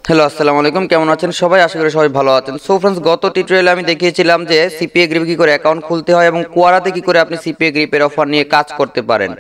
Hello আসসালামু আলাইকুম, কেমন আছেন সবাই? আশা করি সবাই ভালো আছেন। সো फ्रेंड्स, গত টিউটোরিয়ালে আমি দেখিয়েছিলাম যে সিপিএ গ্রিপ কি করে অ্যাকাউন্ট খুলতে হয় এবং কোয়ারাতে কি করে আপনি সিপিএ গ্রিপের অফার নিয়ে কাজ করতে পারেন।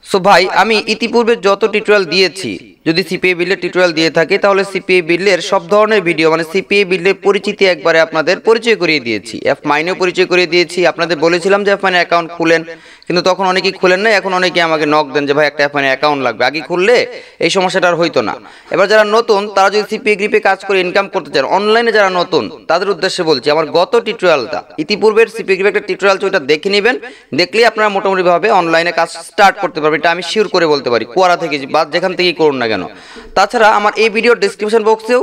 সো ভাই, আমি ইতিপূর্বে যত টিউটোরিয়াল দিয়েছি, যদি সিপিএ বিল্ডের টিউটোরিয়াল দিয়ে থাকি তাহলে সিপিএ বিল্ডের সব ধরনের ভিডিও মানে সিপিএ বিল্ডের পরিচিতি একবারে আপনাদের পরিচয় করিয়ে দিয়েছি। এফ মাইনেও পরিচয় করিয়ে দিয়েছি। আপনাদের বলেছিলাম যে এফ মাইনে অ্যাকাউন্ট খুলেন, কিন্তু তখন অনেকেই খুলেন না। এখন অনেকে আমাকে নক দেন যে ভাই একটা এফ মাইনে অ্যাকাউন্ট লাগবে, আগে খুললে এই সমস্যাটা আর হইতো না। এবার যারা নতুন তারা যদি সিপিএ গ্রিপে কাজ করে ইনকাম করতে চান, অনলাইনে যারা নতুন তাদের উদ্দেশ্যে বলছি, আমার গত টিউটোরিয়ালটা ইতিপূর্বের সিপিএ গ্রিপে একটা টিউটোরিয়াল ওইটা দেখে নেবেন। দেখলেই আপনারা মোটামুটিভাবে অনলাইনে কাজ স্টার্ট করতে পারবেন। এটা আমি শিওর করে বলতে পারি, কোয়ারা থেকে বা যেখান থেকেই করুন না কেন। তাছাড়া আমার এই ভিডিওর ডেসক্রিপশন বক্সেও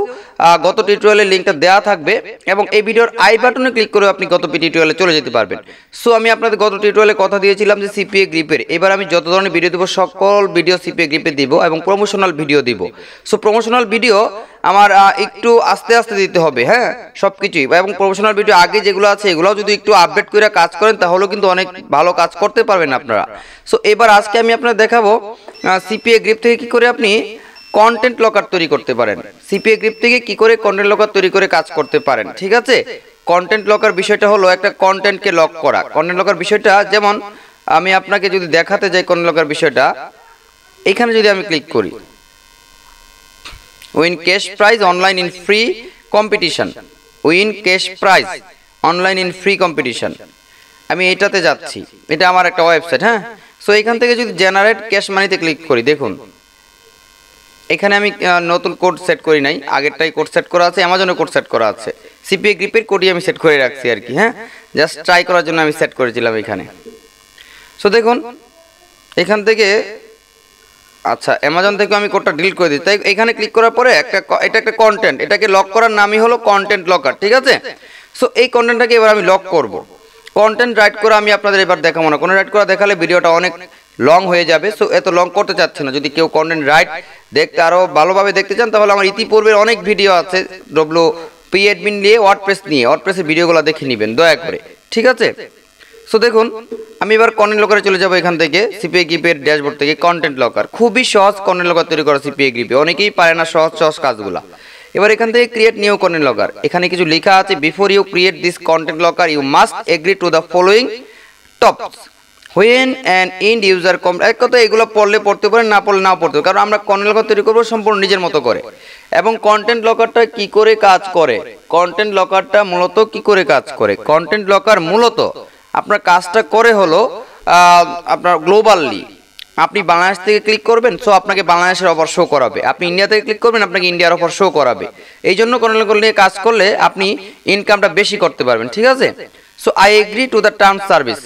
গত টিউটোরিয়ালের লিঙ্কটা দেওয়া থাকবে এবং এই ভিডিওর আই বাটনে ক্লিক করে আপনি গত টিউটোরিয়ালে চলে যেতে পারবেন। সো আমি আপনাদের গত টিউটোরিয়ালে কথা দিয়েছিলাম যে সিপিএ গ্রিপের এবার আমি যত ধরনের ভিডিও দেবো সকল ভিডিও সিপিএ গ্রিপে দিব এবং প্রমোশনাল ভিডিও দিব। সো প্রমোশনাল ভিডিও আমার একটু আস্তে আস্তে দিতে হবে, হ্যাঁ, সব কিছুই। এবং প্রমোশনাল ভিডিও আগে যেগুলো আছে এগুলোও যদি একটু আপডেট করে কাজ করেন তাহলেও কিন্তু অনেক ভালো কাজ করতে পারবেন আপনারা। সো এবার আজকে আমি আপনাদের দেখাবো সিপিএ গ্রিপ থেকে কি করে আপনি কন্টেন্ট লকার তৈরি করতে পারেন। সিপিএ গ্রিপ থেকে কি করে কন্টেন্ট লকার তৈরি করে কাজ করতে পারেন, ঠিক আছে? কন্টেন্ট লকার বিষয়টা হলো একটা কন্টেন্টকে লক করা। কন্টেন্ট লকার বিষয়টা যেমন আমি আপনাকে যদি দেখাতে যাই, কন্টেন্ট লকার বিষয়টা এখানে যদি আমি ক্লিক করি, win cash prize online in free competition, win cash prize online in free competition, আমি এটাতে যাচ্ছি। এটা আমার একটা ওয়েবসাইট, হ্যাঁ। সো এখান থেকে যদি জেনারেট ক্যাশ মানিতে ক্লিক করি, দেখুন এখানে আমি নতুন কোড সেট করি নাই, আগেরটাই কোড সেট করা আছে, অ্যামাজনে কোড সেট করা আছে। সিপিএ গ্রিপের কোডই আমি সেট করে রাখছি আর কি, হ্যাঁ, জাস্ট ট্রাই করার জন্য আমি সেট করেছিলাম এখানে। সো দেখুন এখান থেকে, আচ্ছা অ্যামাজন থেকে আমি কোডটা ডিলিট করে দিই। তাই এখানে ক্লিক করার পরে এটা একটা কন্টেন্ট, এটাকে লক করার নামই হলো কন্টেন্ট লকার, ঠিক আছে? সো এই কন্টেন্টটাকে এবার আমি লক করব। কন্টেন্ট রাইট করা আমি আপনাদের এবার দেখাবো না, কোনো রাইট করা দেখালে ভিডিওটা অনেক লং হয়ে যাবে। সো এত লং করতে চাচ্ছে না। যদি কেউ কন্টেন্ট রাইট দেখতে আরও ভালোভাবে দেখতে চান তাহলে আমার ইতিপূর্বের অনেক ভিডিও আছে ডব্লিউপি অ্যাডমিন নিয়ে, ওয়ার্ডপ্রেস নিয়ে, ওয়ার্ডপ্রেসের ভিডিওগুলো দেখে নেবেন দয়া করে, ঠিক আছে? সো দেখুন আমি এবার কন্টেন্ট লকারে চলে যাবো। এখান থেকে সিপিএ গ্রিপের ড্যাশবোর্ড থেকে কন্টেন্ট লকার, খুবই সহজ কন্টেন্ট লকার তৈরি করা সিপিএ গ্রিপে, অনেকেই পারে না সহজ সহজ কাজগুলো। এবার এখান থেকে ক্রিয়েট নিউ কন্টেন্ট লকার, এখানে কিছু লেখা আছে, before you create this content locker you must agree to the following tops when an end user এক কথা এগুলো পড়লে পড়তে পারেন, না পড়লে নাও পড়তে পারে, কারণ আমরা কন্টেন্ট লকার তৈরি করবো সম্পূর্ণ নিজের মতো করে। এবং কন্টেন্ট লকারটা কি করে কাজ করে, কন্টেন্ট লকারটা মূলত কি করে কাজ করে, কন্টেন্ট লকার মূলত আপনার কাজটা করে হলো আপনার গ্লোবালি আপনি বাংলাদেশ থেকে ক্লিক করবেন, সো আপনাকে বাংলাদেশের অফার শো করাবে। আপনি ইন্ডিয়া থেকে ক্লিক করবেন, আপনাকে ইন্ডিয়ার অফার শো করাবে। এই জন্য কন্টেন্ট লকার নিয়ে কাজ করলে আপনি ইনকামটা বেশি করতে পারবেন, ঠিক আছে? So I agree to the terms service,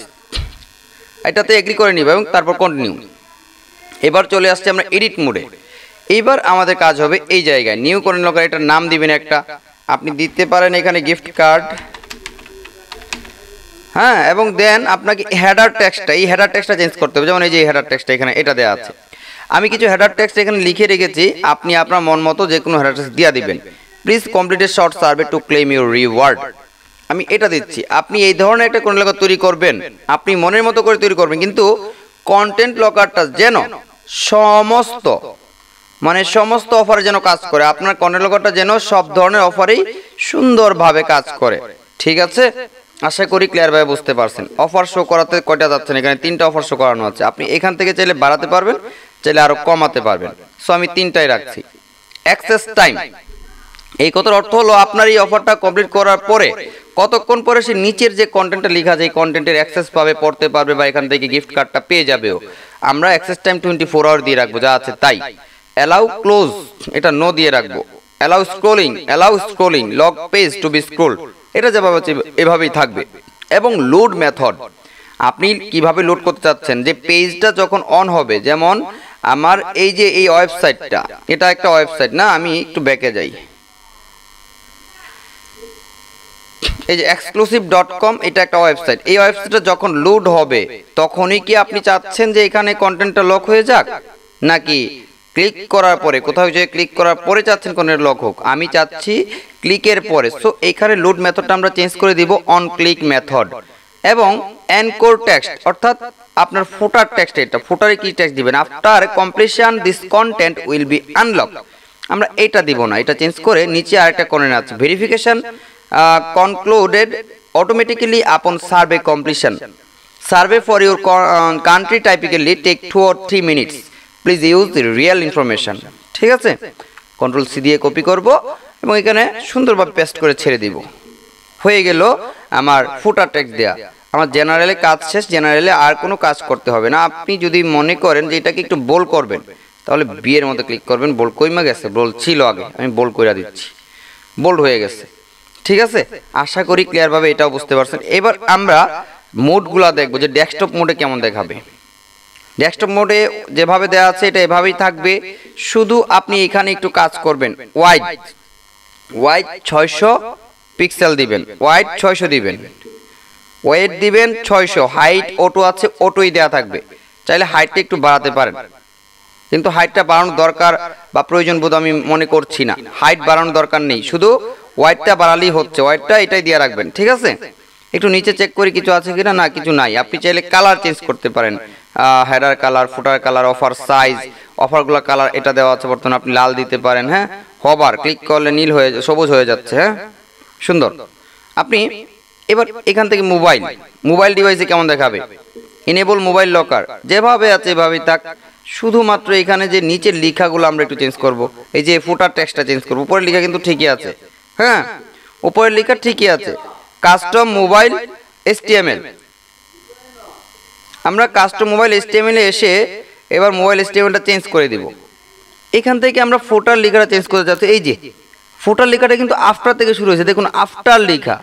এটাতে এগ্রি করে নিব এবং তারপর কন্টিনিউ। এবার চলে আসছে আমরা এডিট মোডে। এইবার আমাদের কাজ হবে এই জায়গায় নিউ কন্টেন্ট লকার, এটার নাম দিবেন একটা, আপনি দিতে পারেন এখানে গিফট কার্ড, হ্যাঁ। এবং দেন আপনাকে হেডার টেক্সটটা, এই হেডার টেক্সটটা চেঞ্জ করতে হবে। যেমন এই যে হেডার টেক্সটটা এখানে এটা দেওয়া আছে, আমি কিছু হেডার টেক্সট এখানে লিখে রেখেছি, আপনি আপনার মন মতো যে কোনো হেডার টেক্সট দিয়ে দিবেন। Please complete a short survey to claim your reward, আমি এটা দিচ্ছি। আপনি এই ধরনের একটা কন্টেন্ট লকার তৈরি করবেন, আপনি মনের মতো করে তৈরি করবেন, কিন্তু কন্টেন্ট লকারটা যেন সমস্ত অফারে যেন কাজ করে, আপনার কন্টেন্ট লকারটা যেন সব ধরনের অফারেই সুন্দরভাবে কাজ করে, ঠিক আছে? আশা করি ক্লিয়ার ভাবে বুঝতে পারছেন। অফার শো করাতে কয়টা যাচ্ছেন, এখানে 3টা অফার শো করানো আছে। আপনি এখান থেকে চাইলে বাড়াতে পারবেন, চাইলে আরো কমাতে পারবেন। সো আমি 3টাই রাখছি। অ্যাক্সেস টাইম, এই কথার অর্থ হলো আপনার এই অফারটা কমপ্লিট করার পরে কতক্ষণ পরে সে নিচের যে কন্টেন্টটা লেখা আছে এই কন্টেন্টের অ্যাক্সেস পাবে, পড়তে পারবে বা এখান থেকে গিফট কার্ডটা পেয়ে যাবেও। আমরা অ্যাক্সেস টাইম 24 আওয়ার দিয়ে রাখবো, যা আছে তাই। অ্যালাউ ক্লোজ, এটা নো দিয়ে রাখবো। Allow scrolling long page to be scroll, এটা যেভাবে এভাবেই থাকবে। এবং লোড মেথড, আপনি কিভাবে লোড করতে চাচ্ছেন, যে পেজটা যখন অন হবে, যেমন আমার এই যে এই ওয়েবসাইটটা, এটা একটা ওয়েবসাইট না, আমি একটু ব্যাকে যাই, এই যে exclusive.com, এটা একটা ওয়েবসাইট। এই ওয়েবসাইটটা যখন লোড হবে তখনই কি আপনি চাচ্ছেন যে এখানে কন্টেন্টটা লক হয়ে যাক, নাকি ক্লিক করার পরে, কোথাও যে ক্লিক করার পরে চাচ্ছেন কন্টেন্ট লক হোক? আমি চাচ্ছি ক্লিকের পরে। সো এখানে লোড মেথডটা আমরা চেঞ্জ করে দিব অন ক্লিক মেথড। এবং অ্যানকোর টেক্সট, অর্থাৎ আপনার ফুটার টেক্সট, এটা ফুটারে কি টেক্সট দিবেন, after completion this content will be unlock, আমরা এটা দিব না, এটা চেঞ্জ করে নিচে আরেকটা করে আছে verification concluded automatically upon survey completion. Survey for your country typically take 2 or 3 minutes, please use the real information. ঠিক আছে, কন্ট্রোল সি দিয়ে কপি করব এবং এখানে সুন্দরভাবে পেস্ট করে ছেড়ে দিব। হয়ে গেল আমার ফুটার টেক্সট দেয়া। আমার জেনারেলে কাজ শেষ, জেনারেলে আর কোনো কাজ করতে হবে না। আপনি যদি মনে করেন যে এটাকে একটু বোল্ড করবেন তাহলে বি এর মধ্যে ক্লিক করবেন। বোল্ড কইমা গেছে, বোল্ড ছিল আগে, আমি বোল্ড করে দিচ্ছি, বোল্ড হয়ে গেছে। ঠিক আছে, আশা করি ক্লিয়ারভাবে এটাও বুঝতে পারছেন। এবার আমরা মোডগুলো দেখবো যে ডেস্কটপ মোডে কেমন দেখাবে। ডেস্কটপ মোডে যেভাবে দেওয়া আছে এটা এভাবেই থাকবে, শুধু আপনি এখানে একটু কাজ করবেন। ওয়াইড 600 পিক্সেল দিবেন, ওয়াইড 600 দিবেন, ওয়েট দিবেন 600, হাইট অটো আছে অটোই দেওয়া থাকবে। চাইলে হাইটটা একটু বাড়াতে পারেন, কিন্তু হাইটটা বাড়ানোর দরকার বা প্রয়োজন বোধ আমি মনে করছি না। হাইট বাড়ানোর দরকার নেই, শুধু ওয়াইটটা বাড়ালেই হচ্ছে। ওয়াইটটা এটাই দিয়ে রাখবেন। ঠিক আছে, একটু নিচে চেক করি কিছু আছে কিনা, না কিছু নাই। আপনি চাইলে কালার চেঞ্জ করতে পারেন, হেডার কালার, ফুটার কালার, অফার সাইজ, অফারগুলো কালার এটা দেওয়া আছে বর্তমানে, আপনি লাল দিতে পারেন। হ্যাঁ, হবার ক্লিক করলে নীল হয়ে সবুজ হয়ে যাচ্ছে। হ্যাঁ, সুন্দর। আপনি এবার এখান থেকে মোবাইল ডিভাইসে কেমন দেখাবে, এনেবল মোবাইল লকার যেভাবে আছে এভাবেই থাক। শুধুমাত্র এখানে যে নিচের লেখাগুলো আমরা একটু চেঞ্জ করব। এই যে ফুটার টেক্সটটা চেঞ্জ করব, উপরের লেখা কিন্তু ঠিকই আছে। হ্যাঁ, উপরের লেখা ঠিকই আছে। কাস্টম মোবাইল HTML, আমরা কাস্টম মোবাইল HTML এ এসে এবার মোবাইল HTMLটা চেঞ্জ করে দিব। এখান থেকে আমরা ফুটার লেখাটা চেঞ্জ করতে যাচ্ছি। এই যে ফুটার লেখাটা কিন্তু আফটার থেকে শুরু হয়েছে, দেখুন আফটার লেখা।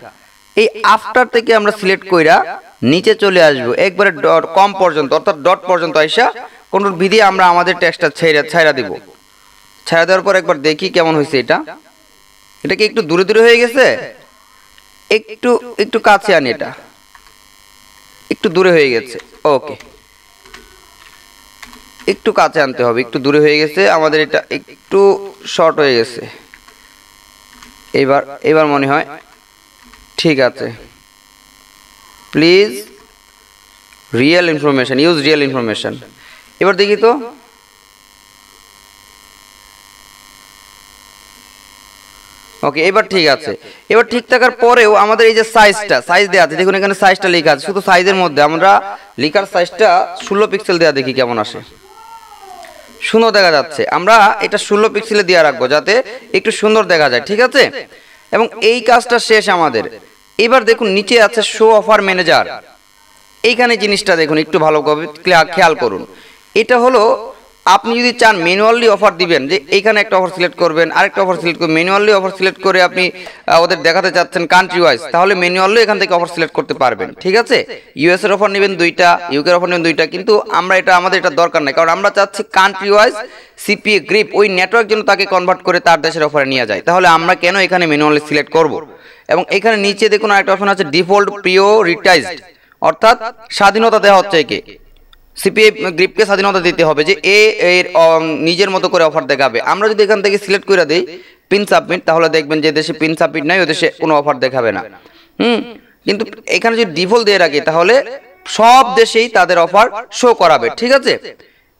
এই আফটার থেকে আমরা সিলেক্ট কইরা নিচে চলে আসবো একবারে কম পর্যন্ত, অর্থাৎ ডট পর্যন্ত আইসা কন্ট্রোল ভি দিয়ে আমরা আমাদের টেক্সটটা ছাইরা দিব। ছাইরা দেওয়ার পর একবার দেখি কেমন হয়েছে এটা কি একটু দূরে দূরে হয়ে গেছে? একটু কাছে আনি, এটা একটু দূরে হয়ে গেছে। ওকে, একটু কাছে আনতে হবে, একটু দূরে হয়ে গেছে আমাদের, এটা একটু শর্ট হয়ে গেছে। এবার মনে হয় ঠিক আছে। Please real information, use real information. এবার দেখি তো, ওকে এবার ঠিক আছে। এবার ঠিক থাকার পরেও আমাদের এই যে সাইজ দেওয়া আছে, দেখুন এখানে সাইজটা লেখা আছে। শুধু সাইজের মধ্যে আমরা লেখার সাইজটা 16 পিক্সেল দেওয়া, দেখি কেমন আসে। সুন্দর দেখা যাচ্ছে। আমরা এটা 16 পিক্সেলে দিয়ে রাখবো যাতে একটু সুন্দর দেখা যায়। ঠিক আছে, এবং এই কাজটা শেষ আমাদের। এবার দেখুন নিচে আছে শো অফার ম্যানেজার। এইখানে জিনিসটা দেখুন একটু ভালোভাবে খেয়াল করুন। এটা হলো আপনি যদি চান ম্যানুয়ালি অফার দিবেন, যে এইখানে একটা অফার সিলেক্ট করবেন, আরেকটা অফার সিলেক্ট করবেন, ম্যানুয়ালি অফার সিলেক্ট করে আপনি ওদের দেখাতে চাচ্ছেন কান্ট্রি ওয়াইজ, তাহলে ম্যানুয়ালি এখান থেকে অফার সিলেক্ট করতে পারবেন। ঠিক আছে, ইউএস এর অফার নেবেন 2টা, ইউকে এর অফার নেবেন 2টা, কিন্তু আমরা আমাদের এটা দরকার নাই, কারণ আমরা চাচ্ছি কান্ট্রি ওয়াইজ CPAGRIP ওই নেটওয়ার্ক জন্য তাকে কনভার্ট করে তার দেশের অফারে নিয়ে যায়। তাহলে আমরা কেন এখানে ম্যানুয়ালি সিলেক্ট করব? এবং এখানে নিচে দেখুন আরেকটা অপশন আছে ডিফল্ট প্রিওরিটাইজড, অর্থাৎ স্বাধীনতা দেওয়া হচ্ছে একে। CPAGRIPকে স্বাধীনতা দিতে হবে যে এর নিজের মতো করে অফার দেখাবে। আমরা যদি এখান থেকে সিলেক্ট করে দেই পিন সাবমিট, তাহলে দেখবেন যে দেশে পিন সাবমিট নাই, ওই দেশে কোনো অফার দেখাবে না। কিন্তু এখানে যদি ডিফল্ট দিয়ে রাখি তাহলে সব দেশেই তাদের অফার শো করাবে। ঠিক আছে,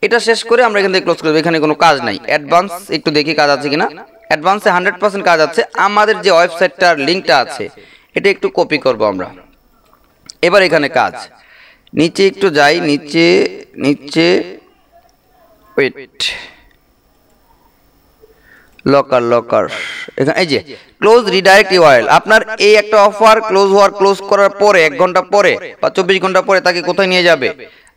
এটা শেষ করে আমরা এখান থেকে ক্লোজ করব। এখানে কোনো কাজ নাই। অ্যাডভান্স একটু দেখি কাজ আছে কিনা। অ্যাডভান্সে 100% কাজ আছে। আমাদের যে ওয়েবসাইটটার লিঙ্কটা আছে এটা একটু কপি করব আমরা। এবার এখানে কাজ, নিচে একটু যাই, নিচে ওয়েট, লকার এখানে এই যে ক্লোজ রিডাইরেক্ট ইউআরএল। আপনার এই একটা অফার ক্লোজ করার পরে 1 ঘন্টা পরে বা 24 ঘন্টা পরে তাকে কোথায় নিয়ে যাবে?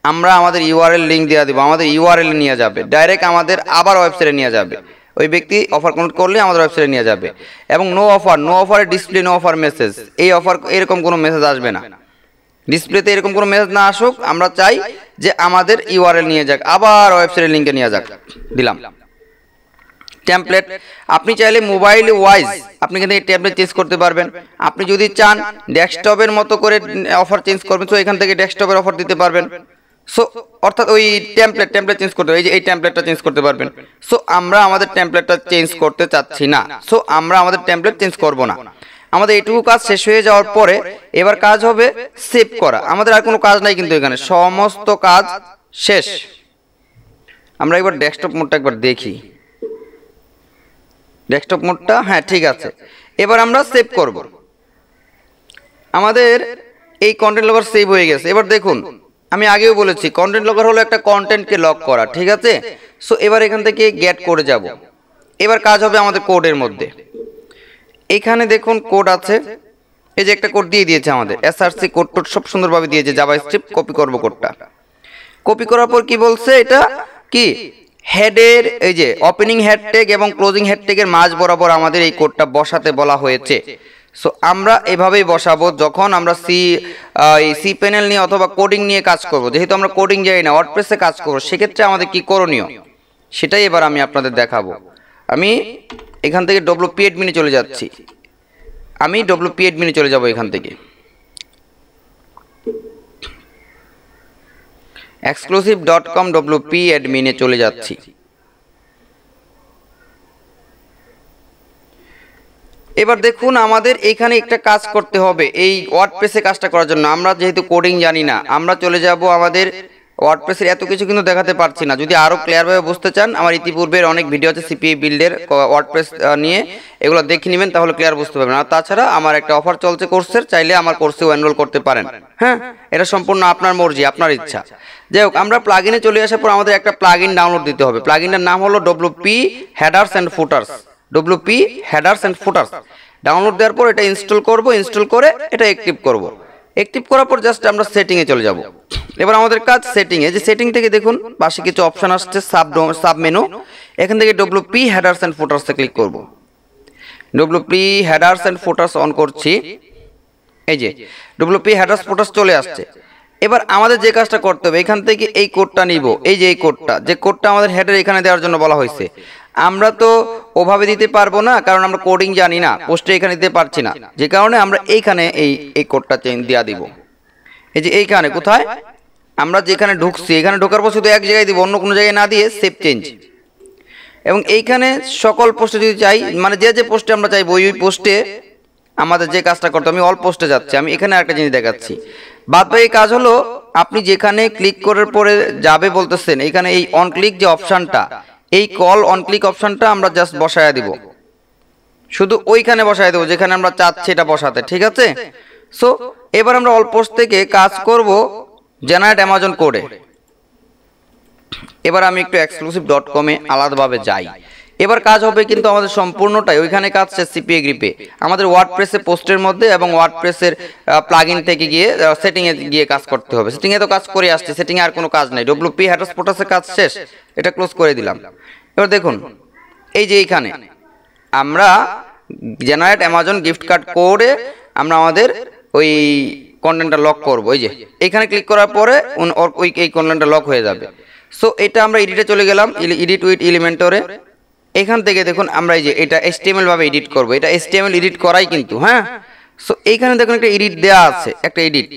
আমরা আমাদের ইউআরএল লিঙ্ক দিয়ে দিব, আমাদের ইউআরএল নিয়ে যাবে, ডাইরেক্ট আমাদের আবার ওয়েবসাইটে নিয়ে যাবে। ওই ব্যক্তি অফার কনভার্ট করলে আমাদের ওয়েবসাইটে নিয়ে যাবে। এবং নো অফারের ডিসপ্লে, নো অফার মেসেজ, এই অফার এরকম কোনো মেসেজ আসবে না। ডিসপ্লেতে এরকম কোনো মেসেজ না আসুক, আমরা চাই যে আমাদের ইউআরএল নিয়ে যাক, আবার ওয়েবসাইটের লিংকে নিয়ে যাক। দিলাম। টেমপ্লেট, আপনি চাইলে মোবাইল ওয়াইজ আপনি কিন্তু এই টেমপ্লেট চেঞ্জ করতে পারবেন। আপনি যদি চান ডেস্কটপের মতো করে অফার চেঞ্জ করবেন, তো এখান থেকে ডেস্কটপের অফার দিতে পারবেন। সো অর্থাৎ ওই টেমপ্লেট চেঞ্জ করতে, এই যে এই টেমপ্লেটটা চেঞ্জ করতে পারবেন। সো আমরা আমাদের টেমপ্লেটটা চেঞ্জ করতে চাচ্ছি না, সো আমরা আমাদের টেমপ্লেট চেঞ্জ করব না। আমাদের এইটুকু কাজ শেষ হয়ে যাওয়ার পরে এবার কাজ হবে সেভ করা। আমাদের আর কোনো কাজ নাই, কিন্তু এখানে সমস্ত কাজ শেষ। আমরা একবার ডেস্কটপ মোডটা একবার দেখি। ডেস্কটপ মোডটা, হ্যাঁ ঠিক আছে। এবার আমরা সেভ করব। আমাদের এই কন্টেন্ট লগার সেভ হয়ে গেছে। এবার দেখুন, আমি আগেও বলেছি কন্টেন্ট লগার হলো একটা কন্টেন্টকে লক করা, ঠিক আছে। সো এবার এখান থেকে গেট কোডে যাব। এবার কাজ হবে আমাদের কোডের মধ্যে। এখানে দেখুন কোড আছে, এই যে একটা কোড দিয়ে দিয়েছে আমাদের, এসআরসি কোড টোড সব সুন্দরভাবে দিয়েছে, জাভাস্ক্রিপ্ট। কপি করব কোডটা। কপি করার পর কি বলছে, এটা কি হেডের এই যে ওপেনিং হেড ট্যাগ এবং ক্লোজিং হেড ট্যাগের মাঝ বরাবর আমাদের এই কোডটা বসাতে বলা হয়েছে। সো আমরা এভাবেই বসাবো যখন আমরা সি প্যানেল নিয়ে অথবা কোডিং নিয়ে কাজ করব। যেহেতু আমরা কোডিং জানি না, ওয়ার্ডপ্রেসে কাজ করব, সেক্ষেত্রে আমাদের কি করণীয় সেটাই এবার আমি আপনাদের দেখাবো। আমি এখান থেকে ডব্লিউপি অ্যাডমিনে চলে যাচ্ছি। আমি ডব্লিউপি অ্যাডমিনে চলে যাব। এখান থেকে exclusive.com ডব্লিউপি অ্যাডমিনে চলে যাচ্ছি। এবার দেখুন, আমাদের এখানে একটা কাজ করতে হবে। এই ওয়ার্ডপ্রেসে কাজটা করার জন্য আমরা যেহেতু কোডিং জানি না, আমরা চলে যাব আমাদের ওয়ার্ডপ্রেসের এত কিছু কিন্তু দেখাতে পারছি না। যদি আরো ক্লিয়ারভাবে বুঝতে চান, আমার ইতিপূর্বের অনেক ভিডিও আছে সিপিআই বিল্ডের ওয়ার্ডপ্রেস নিয়ে, এগুলো দেখে নেবেন, তাহলে ক্লিয়ার বুঝতে পারবেন। আর তাছাড়া আমার একটা অফার চলছে কোর্সের, চাইলে আমার কোর্সেও এনরোল করতে পারেন। হ্যাঁ, এটা সম্পূর্ণ আপনার মর্জি, আপনার ইচ্ছা। যাই হোক, আমরা প্লাগইনে চলে আসার পর আমাদের একটা প্লাগইন ডাউনলোড দিতে হবে। প্লাগইনটার নাম হলো WP headers and footers. WP headers and footers download দেওয়ার পর এটা ইনস্টল করব। ইনস্টল করে এটা অ্যাক্টিভ করব। অ্যাক্টিভ করার পর জাস্ট আমরা সেটিংয়ে চলে যাব। এবার আমাদের কাজ সেটিংয়ে। যে সেটিং থেকে দেখুন পাশে কিছু অপশন আসছে, সাব মেনু। এখান থেকে ডব্লিউপি হেডার্স অ্যান্ড ফুটার্সে ক্লিক করব। WP headers and footers on করছি। এই যে ডব্লিউপি হেডার্স ফুটার্স চলে আসছে। এবার আমাদের যে কাজটা করতে হবে, এখান থেকে এই কোডটা নিব। এই যে এই কোডটা, যে কোডটা আমাদের হেডার এখানে দেওয়ার জন্য বলা হয়েছে, আমরা তো ওভাবে দিতে পারবো না, কারণ আমরা কোডিং জানি না, পোস্টে এখানে দিতে পারছি না। যে কারণে আমরা এইখানে এই কোডটা চেঞ্জ দেওয়া দিব। এই যে এইখানে কোথায় আমরা যেখানে ঢুকছি, এখানে ঢোকার পর শুধু এক জায়গায় দিব, অন্য কোনো জায়গায় না দিয়ে সেভ চেঞ্জ। এবং এইখানে সকল পোস্টে যদি চাই, মানে যে যে পোস্টে আমরা চাইবো ওই পোস্টে আমাদের যে কাজটা করতে, আমি অল পোস্টে যাচ্ছি। আমি এখানে একটা জিনিস দেখাচ্ছি। বাদবাকি কাজ হলো আপনি যেখানে ক্লিক করার পরে যাবে বলতেছেন, এখানে এই অন ক্লিক যে অপশনটা, এই কল অন ক্লিক অপশনটা আমরা জাস্ট বসায় দিব। শুধু ওইখানে বসায় দেবো যেখানে আমরা চাচ্ছি এটা বসাতে, ঠিক আছে। সো এবার আমরা অল পোস্ট থেকে কাজ করব জেনারেট অ্যামাজন কোডে। এবার আমি একটু exclusive.com-এ আলাদাভাবে যাই। এবার কাজ হবে কিন্তু আমাদের সম্পূর্ণটাই ওইখানে কাজ CPAGRIP-এ আমাদের ওয়ার্ডপ্রেসে পোস্টের মধ্যে এবং ওয়ার্ডপ্রেসের প্লাগইন থেকে গিয়ে সেটিংয়ে গিয়ে কাজ করতে হবে। সেটিংয়ে তো কাজ করে আসছে, সেটিংয়ে আর কোনো কাজ নাই। ডব্লিউপি হেডার্স ফুটার্সের কাজ শেষ, এটা ক্লোজ করে দিলাম। এবার দেখুন, এই যে এইখানে আমরা জেনারেট অ্যামাজন গিফট কার্ড কোডে আমরা আমাদের ওই কন্টেন্টটা লক করব। এই যে এখানে ক্লিক করার পরে ওই এই কন্টেন্টটা লক হয়ে যাবে। সো এটা আমরা এডিটে চলে গেলাম, এডিট উইথ এলিমেন্টরে। এখান থেকে দেখুন আমরা এই যে এটা HTML ভাবে এডিট করব। এটা HTML এডিট করাই কিন্তু, হ্যাঁ। সো এইখানে দেখুন একটা এডিট দেওয়া আছে, একটা এডিট।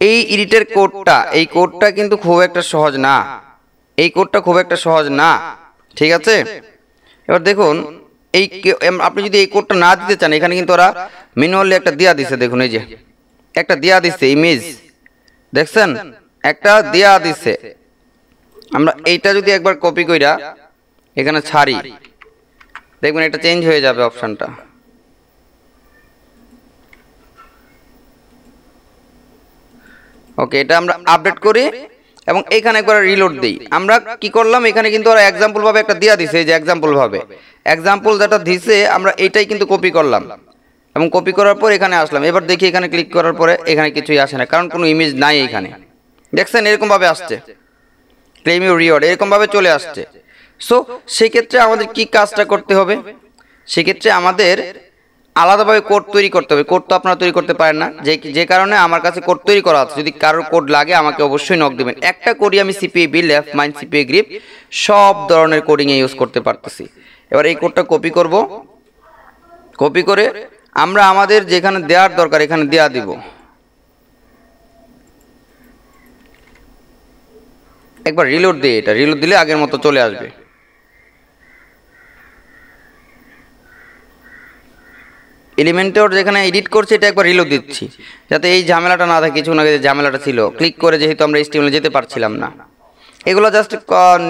এই এডিটের কোডটা, এই কোডটা কিন্তু খুব একটা সহজ না। এই কোডটা খুব একটা সহজ না, ঠিক আছে। এবার দেখুন, এই আপনি যদি এই কোডটা না দিতে চান, এখানে কিন্তু ওরা ম্যানুয়ালি একটা দেয়া দিছে। দেখুন এই যে একটা দেয়া দিছে ইমেজ, দেখছেন একটা দেয়া দিছে। আমরা এইটা যদি একবার কপি কইরা এখানে ছাড়ি, দেখবেন এটা চেঞ্জ হয়ে যাবে অপশনটা। ওকে, এটা আমরা আপডেট করি এবং এখানে একবার রিলোড দেই। আমরা কি করলাম, এখানে কিন্তু ওরা এক্সাম্পল ভাবে একটা দেয়া দিছে। এই যে এক্সাম্পল ভাবে, এক্সাম্পল যেটা দিছে আমরা এইটাই কিন্তু কপি করলাম এবং কপি করার পর এখানে আসলাম। এবার দেখি এখানে ক্লিক করার পরে এখানে কিছুই আসে না, কারণ কোনো ইমেজ নাই এখানে। দেখছেন এরকম ভাবে আসছে, ক্লেম ইউর রিওয়ার্ড এরকম ভাবে চলে আসছে। সো সেক্ষেত্রে আমাদের কি কাজটা করতে হবে, সেক্ষেত্রে আমাদের আলাদাভাবে কোড তৈরি করতে হবে। কোড তো আপনারা তৈরি করতে পারেন না, যে কারণে আমার কাছে কোড তৈরি করা আছে। যদি কারোর কোড লাগে আমাকে অবশ্যই নক দেবেন। একটা কোডই আমি CPA build, F-Mind, CPAGRIP সব ধরনের কোডিংয়ে ইউজ করতে পারতেছি। এবার এই কোডটা কপি করব। কপি করে আমরা আমাদের যেখানে দেওয়ার দরকার এখানে দেওয়া দিব। একবার রিলোড দিয়ে, এটা রিলোড দিলে আগের মতো চলে আসবে। এলিমেন্টর যেখানে এডিট করছে এটা একবার রিলোড দিচ্ছি, যাতে এই ঝামেলাটা না থাকে। কিছু না কিছু ঝামেলাটা ছিল, ক্লিক করে যেহেতু আমরা HTML যেতে পারছিলাম না। এগুলো জাস্ট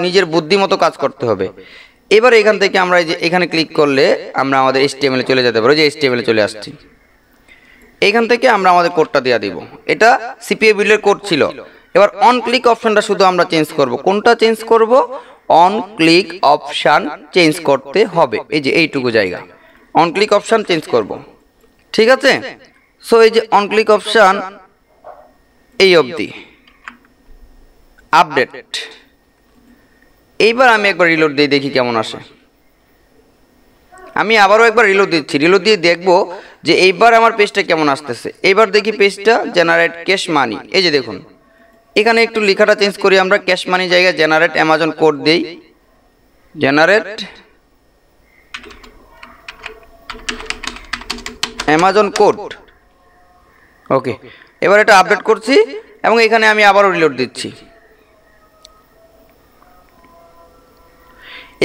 নিজের বুদ্ধি মতো কাজ করতে হবে। এবার এখান থেকে আমরা এই যে এখানে ক্লিক করলে আমরা আমাদের HTML এ চলে যেতে পারবো, যে HTML এ চলে আসছি। এইখান থেকে আমরা আমাদের কোডটা দিয়ে দিব। এটা সিপিএ বিল্ডের কোড ছিল। এবার অন ক্লিক অপশনটা শুধু আমরা চেঞ্জ করব। কোনটা চেঞ্জ করব? অন ক্লিক অপশন চেঞ্জ করতে হবে, এই যে এইটুকু জায়গা অন ক্লিক অপশন চেঞ্জ করব, ঠিক আছে। সো এই যে অন ক্লিক অপশন এই অবধি আপডেট। এইবার আমি একবার রিলোড দিয়ে দেখি কেমন আসে। আমি আবারও একবার রিলোড দিচ্ছি, রিলোড দিয়ে দেখব যে এইবার আমার পেজটা কেমন আসতেছে। এইবার দেখি পেজটা জেনারেট ক্যাশ মানি, এই যে দেখুন এখানে একটু লেখাটা চেঞ্জ করি আমরা, ক্যাশ মানি জায়গায় জেনারেট অ্যামাজন কোড দেই, জেনারেট অ্যামাজন কোড। ওকে, এবার এটা আপডেট করছি এবং এখানে আমি আবারও রিলোড দিচ্ছি।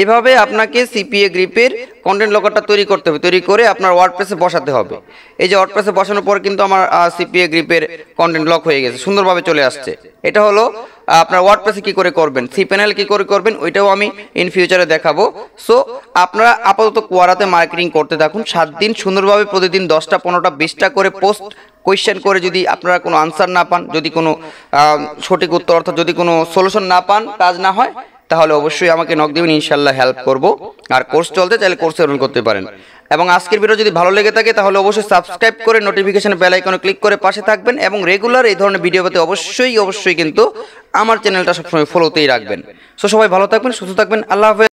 এভাবে আপনাকে সিপিএ গ্রিপের কন্টেন্ট লকারটা তৈরি করতে হবে, তৈরি করে আপনার ওয়ার্ডপ্রেসে বসাতে হবে। এই যে ওয়ার্ডপ্রেসে বসানোর পর কিন্তু আমার সিপিএ গ্রিপের কন্টেন্ট লক হয়ে গেছে, সুন্দরভাবে চলে আসছে। এটা হলো আপনার ওয়ার্ডপ্রেসে কি করে করবেন, cPanel কি করে করবেন ওইটাও আমি ইন ফিউচারে দেখাবো। সো আপনারা আপাতত কোয়ারাতে মার্কেটিং করতে থাকুন 7 দিন সুন্দরভাবে, প্রতিদিন 10টা 15টা 20টা করে পোস্ট কোয়েশ্চেন করে, যদি আপনারা কোনো আনসার না পান, যদি কোনো সঠিক উত্তর অর্থাৎ যদি কোনো সলিউশন না পান, কাজ না হয়, তাহলে অবশ্যই আমাকে নক দিবেন, ইনশাল্লাহ হেল্প করব। আর কোর্স চলতে চাইলে কোর্সে এনরোল করতে পারেন। এবং আজকের ভিডিও যদি ভালো লেগে থাকে তাহলে অবশ্যই সাবস্ক্রাইব করে নোটিফিকেশন বেল আইকনে ক্লিক করে পাশে থাকবেন, এবং রেগুলার এই ধরনের ভিডিও পেতে অবশ্যই কিন্তু আমার চ্যানেলটা সবসময় ফলোতেই রাখবেন। সো সবাই ভালো থাকবেন, সুস্থ থাকবেন, আল্লাহ হাফেজ।